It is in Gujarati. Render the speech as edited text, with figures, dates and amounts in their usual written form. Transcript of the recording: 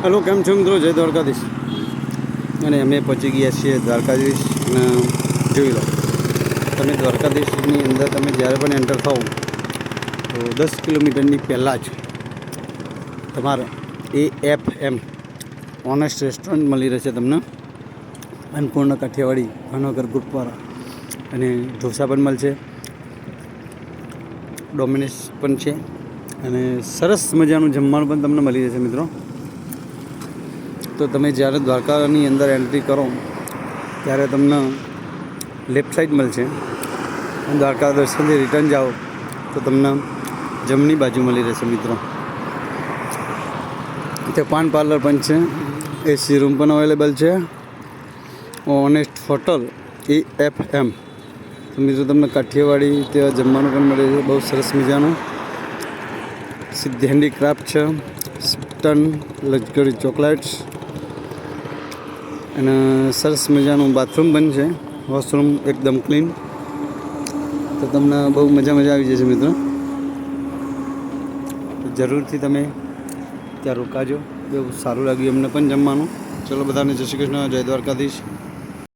હેલો, કેમ છો મિત્રો? જય દ્વારકાધીશ. અને અમે પહોંચી ગયા છીએ દ્વારકાધીશ. અને જોઈ લો તમે, દ્વારકાધીશની અંદર તમે જ્યારે પણ એન્ટર થાઓ તો 10 કિલોમીટરની પહેલાં જ તમારે AFM ઓનેસ્ટ રેસ્ટોરન્ટ મળી રહેશે તમને. અન્નપૂર્ણા કાઠિયાવાડી ભાવનગર ગ્રુપવાળા. અને ઢોસા પણ મળશે, ડોમિનોસ પણ છે, અને સરસ મજાનું જમવાનું પણ તમને મળી રહેશે મિત્રો. તો તમે જ્યારે દ્વારકાની અંદર એન્ટ્રી કરો ત્યારે તમને લેફ્ટ સાઈડ મળશે, અને દ્વારકા દર્શનથી રિટર્ન જાઓ તો તમને જમણી બાજુ મળી રહેશે મિત્રો. તે પાન પાર્લર પણ છે, એસી રૂમ પણ અવેલેબલ છે. Honest hotel AFM. તો મિત્રો તમને કાઠિયાવાડી ત્યાં જમવાનું પણ મળે છે, બહુ સરસ મજાનું. સિદ્ધ હેન્ડીક્રાફ્ટ છે, સ્ટન લક્ઝરી ચોકલેટ્સ, અને સરસ મજાનું બાથરૂમ પણ છે, વોશરૂમ એકદમ ક્લીન. તો તમને બહુ મજા આવી જશે મિત્રો. તો જરૂરથી તમે ત્યાં રોકાજો, બહુ સારું લાગ્યું અમને પણ જમવાનું. ચલો બધાને જય શ્રી કૃષ્ણ, જય દ્વારકાધીશ.